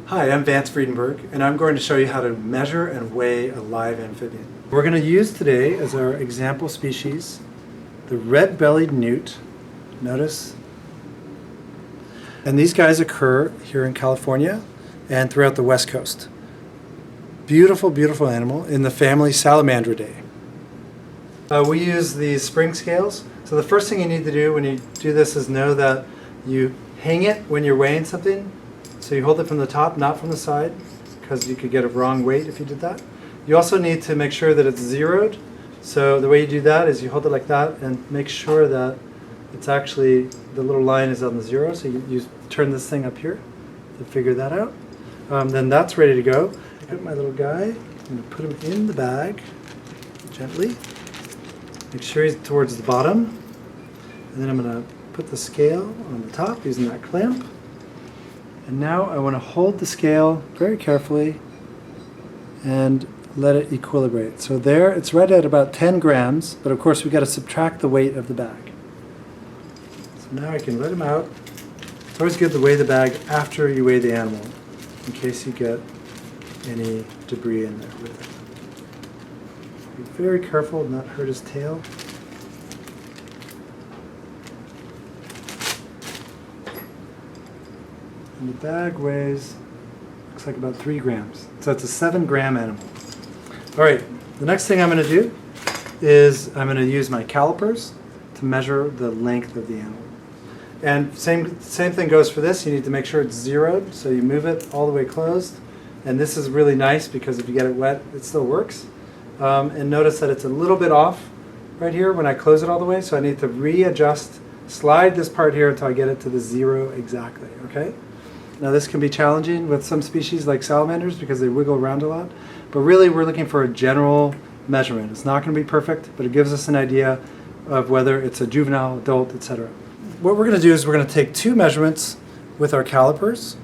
Hi, I'm Vance Vredenburg, and I'm going to show you how to measure and weigh a live amphibian. We're going to use today as our example species the red-bellied newt. Notice. And these guys occur here in California and throughout the West Coast. Beautiful, beautiful animal in the family Salamandridae. We use these spring scales. So the first thing you need to do when you do this is know that you hang it when you're weighing something. So you hold it from the top, not from the side, because you could get a wrong weight if you did that. You also need to make sure that it's zeroed. So the way you do that is you hold it like that and make sure that it's actually, the little line is on the zero. So you turn this thing up here to figure that out. Then that's ready to go. I got my little guy. I'm going to put him in the bag gently. Make sure he's towards the bottom. And then I'm going to put the scale on the top using that clamp. And now I want to hold the scale very carefully and let it equilibrate. So there, it's right at about 10 grams, but of course we've got to subtract the weight of the bag. So now I can let him out. It's always good to weigh the bag after you weigh the animal, in case you get any debris in there with it. Be very careful to not hurt his tail. And the bag weighs, looks like about 3 grams. So it's a 7-gram animal. All right, the next thing I'm going to do is I'm going to use my calipers to measure the length of the animal. And same thing goes for this. You need to make sure it's zeroed, so you move it all the way closed. And this is really nice because if you get it wet, it still works. And notice that it's a little bit off right here when I close it all the way, so I need to readjust, slide this part here until I get it to the zero exactly, okay? Now this can be challenging with some species like salamanders because they wiggle around a lot, but really we're looking for a general measurement. It's not going to be perfect, but it gives us an idea of whether it's a juvenile, adult, etc. What we're going to do is we're going to take 2 measurements with our calipers.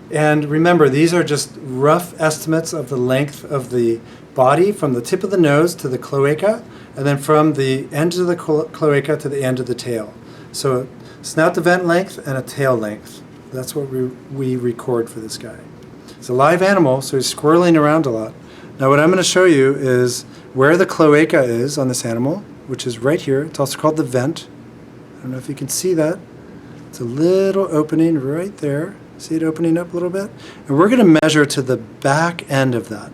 And remember, these are just rough estimates of the length of the body from the tip of the nose to the cloaca, and then from the end of the cloaca to the end of the tail. So a snout to vent length and a tail length. That's what we record for this guy. It's a live animal, so he's squirreling around a lot. Now what I'm going to show you is where the cloaca is on this animal, which is right here. It's also called the vent. I don't know if you can see that. It's a little opening right there. See it opening up a little bit? And we're going to measure to the back end of that.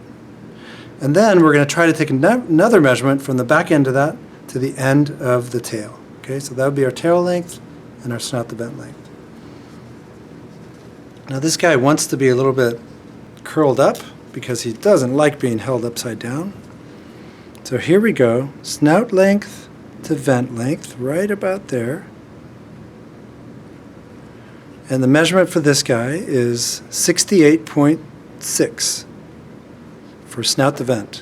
And then we're going to try to take another measurement from the back end of that to the end of the tail. Okay, so that would be our tail length and our snout to vent length. Now this guy wants to be a little bit curled up because he doesn't like being held upside down. So here we go, snout length to vent length, right about there. And the measurement for this guy is 68.6 for snout to vent.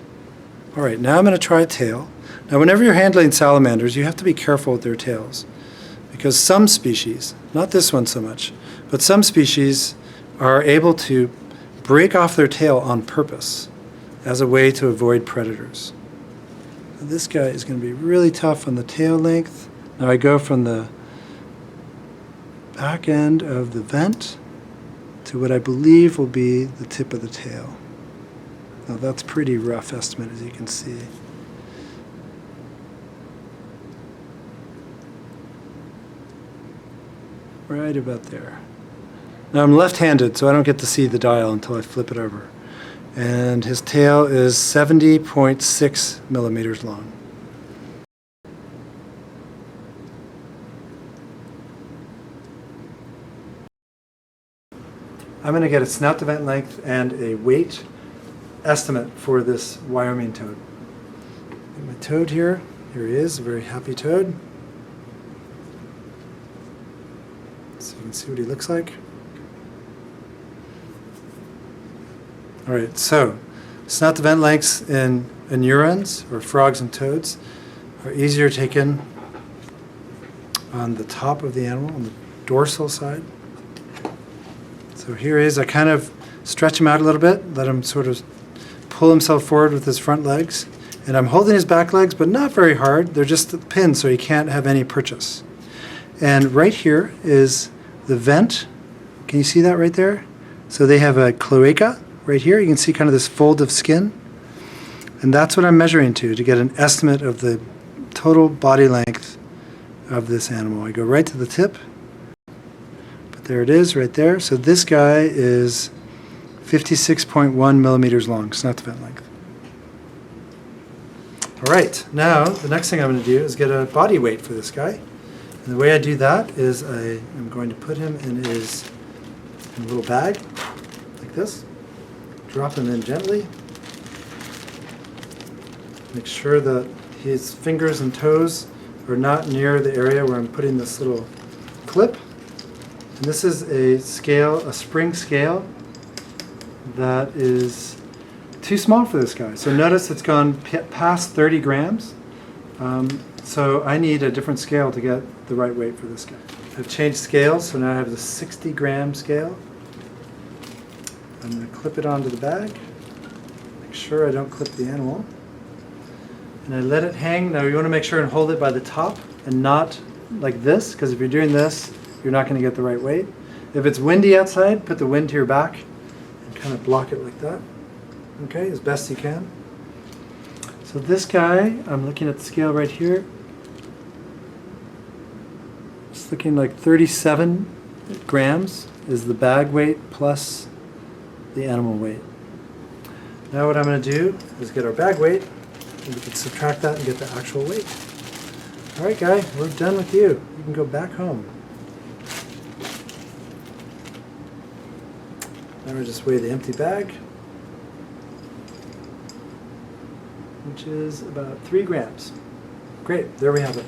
All right, now I'm going to try tail. Now whenever you're handling salamanders, you have to be careful with their tails because some species, not this one so much, but some species are able to break off their tail on purpose as a way to avoid predators. Now this guy is going to be really tough on the tail length. Now I go from the back end of the vent to what I believe will be the tip of the tail. Now that's pretty rough estimate, as you can see. Right about there. Now I'm left-handed, so I don't get to see the dial until I flip it over. And his tail is 70.6 millimeters long. I'm going to get a snout to vent length and a weight estimate for this Wyoming toad. Get my toad here. Here he is, a very happy toad. So you can see what he looks like. All right, so snout to vent lengths in anurans, or frogs and toads, are easier taken on the top of the animal, on the dorsal side. So here he is. I kind of stretch him out a little bit, let him sort of pull himself forward with his front legs. And I'm holding his back legs, but not very hard. They're just pinned so he can't have any purchase. And right here is the vent. Can you see that right there? So they have a cloaca right here. You can see kind of this fold of skin. And that's what I'm measuring to get an estimate of the total body length of this animal. I go right to the tip. But there it is right there. So this guy is 56.1 millimeters long, snout to vent length. All right, now the next thing I'm going to do is get a body weight for this guy. And the way I do that is I'm going to put him in a little bag, like this. Drop him in gently. Make sure that his fingers and toes are not near the area where I'm putting this little clip. And this is a scale, a spring scale, that is too small for this guy. So notice it's gone past 30 grams. So I need a different scale to get the right weight for this guy. I've changed scales, so now I have the 60-gram scale. I'm going to clip it onto the bag. Make sure I don't clip the animal. And I let it hang. Now you want to make sure and hold it by the top and not like this, because if you're doing this, you're not going to get the right weight. If it's windy outside, put the wind to your back and kind of block it like that. Okay, as best you can. So this guy, I'm looking at the scale right here. It's looking like 37 grams is the bag weight plus the animal weight. Now what I'm going to do is get our bag weight, and we can subtract that and get the actual weight. All right, guy, we're done with you. You can go back home. Now we'll just weigh the empty bag, which is about 3 grams. Great, there we have it.